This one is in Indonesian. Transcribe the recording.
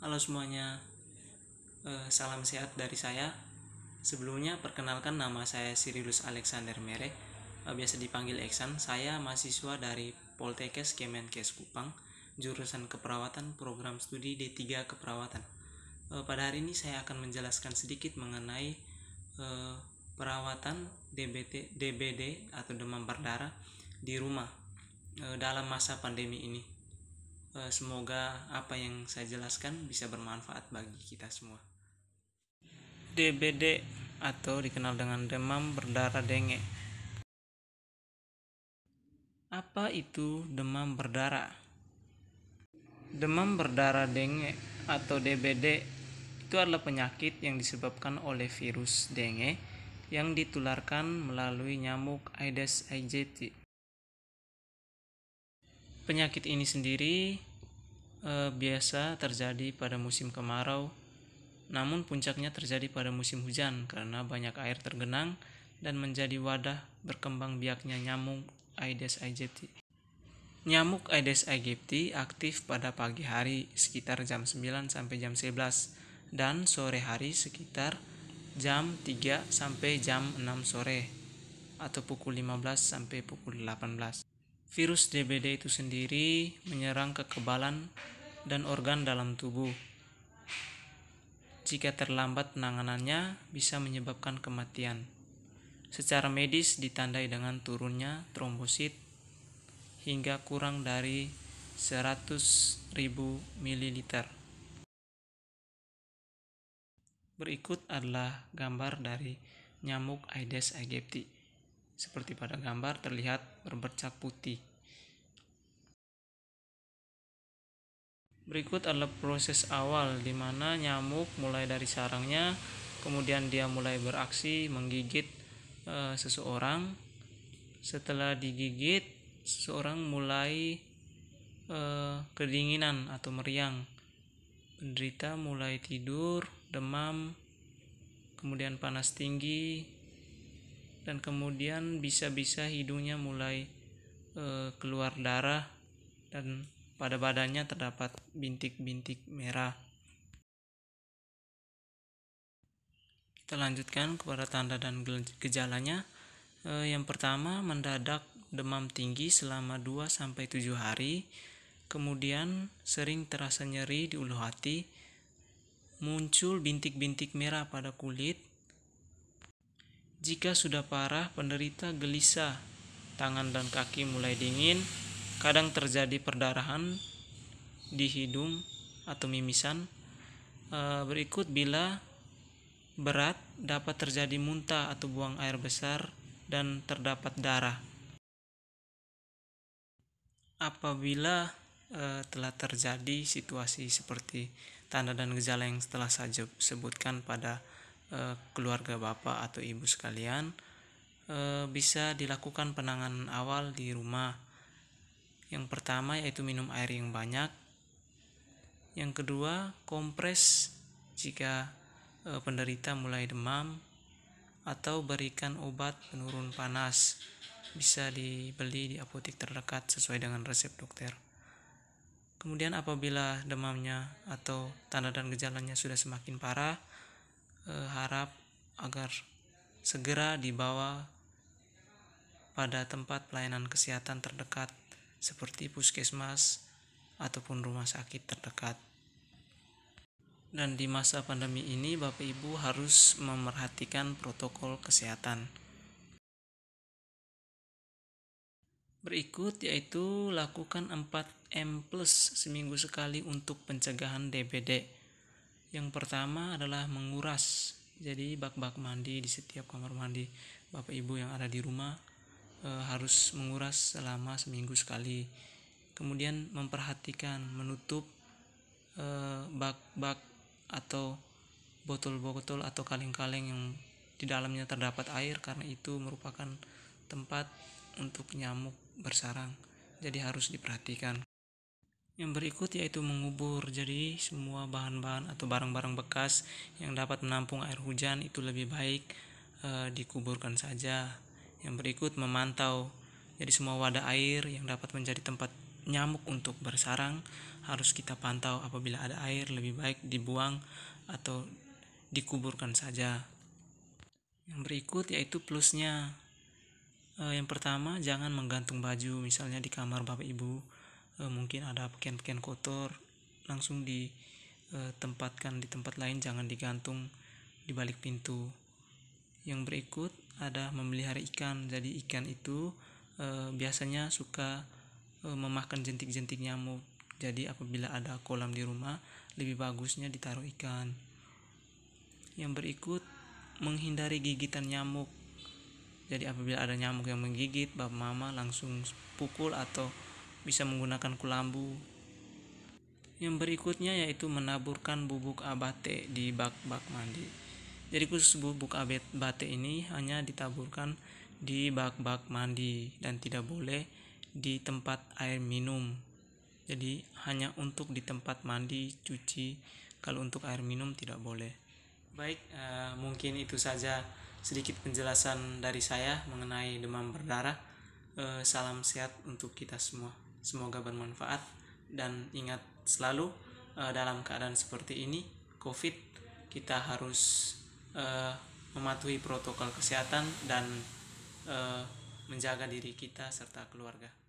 Halo semuanya, salam sehat dari saya. Sebelumnya perkenalkan, nama saya Sirilus Alexander Mere, biasa dipanggil Eksan. Saya mahasiswa dari Poltekkes Kemenkes Kupang, jurusan keperawatan, program studi D3 keperawatan. Pada hari ini saya akan menjelaskan sedikit mengenai perawatan DBD atau demam berdarah di rumah dalam masa pandemi ini. Semoga apa yang saya jelaskan bisa bermanfaat bagi kita semua. DBD atau dikenal dengan demam berdarah dengue. Apa itu demam berdarah? Demam berdarah dengue atau DBD itu adalah penyakit yang disebabkan oleh virus dengue yang ditularkan melalui nyamuk Aedes aegypti. Penyakit ini sendiri biasa terjadi pada musim kemarau, namun puncaknya terjadi pada musim hujan karena banyak air tergenang dan menjadi wadah berkembang biaknya nyamuk Aedes aegypti. Nyamuk Aedes aegypti aktif pada pagi hari sekitar jam 9 sampai jam 11 dan sore hari sekitar jam 3 sampai jam 6 sore atau pukul 15 sampai pukul 18. Virus DBD itu sendiri menyerang kekebalan dan organ dalam tubuh. Jika terlambat penanganannya, bisa menyebabkan kematian. Secara medis ditandai dengan turunnya trombosit hingga kurang dari 100.000 ml. Berikut adalah gambar dari nyamuk Aedes aegypti. Seperti pada gambar terlihat berbercak putih. Berikut adalah proses awal di mana nyamuk mulai dari sarangnya, kemudian dia mulai beraksi menggigit seseorang. Setelah digigit, seseorang mulai kedinginan atau meriang. Penderita mulai tidur, demam, kemudian panas tinggi, dan kemudian bisa-bisa hidungnya mulai keluar darah dan pada badannya terdapat bintik-bintik merah. Kita lanjutkan kepada tanda dan gejalanya. Yang pertama, mendadak demam tinggi selama 2-7 hari. Kemudian sering terasa nyeri di ulu hati. Muncul bintik-bintik merah pada kulit. Jika sudah parah, penderita gelisah. Tangan dan kaki mulai dingin. Kadang terjadi perdarahan di hidung atau mimisan. Berikut, bila berat dapat terjadi muntah atau buang air besar dan terdapat darah. Apabila telah terjadi situasi seperti tanda dan gejala yang setelah saya sebutkan pada keluarga bapak atau ibu sekalian, bisa dilakukan penanganan awal di rumah. Yang pertama yaitu minum air yang banyak. Yang kedua, kompres jika penderita mulai demam, atau berikan obat penurun panas. Bisa dibeli di apotek terdekat sesuai dengan resep dokter. Kemudian apabila demamnya atau tanda dan gejalanya sudah semakin parah, harap agar segera dibawa pada tempat pelayanan kesehatan terdekat seperti puskesmas ataupun rumah sakit terdekat. Dan di masa pandemi ini, Bapak Ibu harus memerhatikan protokol kesehatan. Berikut yaitu lakukan 4M+ seminggu sekali untuk pencegahan DBD. Yang pertama adalah menguras. Jadi bak-bak mandi di setiap kamar mandi Bapak Ibu yang ada di rumah harus menguras selama seminggu sekali. Kemudian memperhatikan menutup bak-bak atau botol-botol atau kaleng-kaleng yang di dalamnya terdapat air, karena itu merupakan tempat untuk nyamuk bersarang. Jadi harus diperhatikan. Yang berikut yaitu mengubur. Jadi semua bahan-bahan atau barang-barang bekas yang dapat menampung air hujan itu lebih baik dikuburkan saja. Yang berikut memantau. Jadi semua wadah air yang dapat menjadi tempat nyamuk untuk bersarang harus kita pantau. Apabila ada air, lebih baik dibuang atau dikuburkan saja. Yang berikut yaitu plusnya. Yang pertama, jangan menggantung baju misalnya di kamar bapak ibu. Mungkin ada pakaian-pakaian kotor, langsung ditempatkan di tempat lain, jangan digantung di balik pintu. Yang berikut ada memelihara ikan. Jadi ikan itu biasanya suka memakan jentik-jentik nyamuk. Jadi apabila ada kolam di rumah, lebih bagusnya ditaruh ikan. Yang berikut, menghindari gigitan nyamuk. Jadi apabila ada nyamuk yang menggigit, bapak mama langsung pukul atau bisa menggunakan kulambu. Yang berikutnya yaitu menaburkan bubuk abate di bak-bak mandi. Jadi khusus bubuk abate ini hanya ditaburkan di bak-bak mandi dan tidak boleh di tempat air minum. Jadi hanya untuk di tempat mandi, cuci. Kalau untuk air minum tidak boleh. Baik, mungkin itu saja sedikit penjelasan dari saya mengenai demam berdarah. Salam sehat untuk kita semua. Semoga bermanfaat dan ingat selalu dalam keadaan seperti ini COVID, kita harus mematuhi protokol kesehatan dan menjaga diri kita serta keluarga.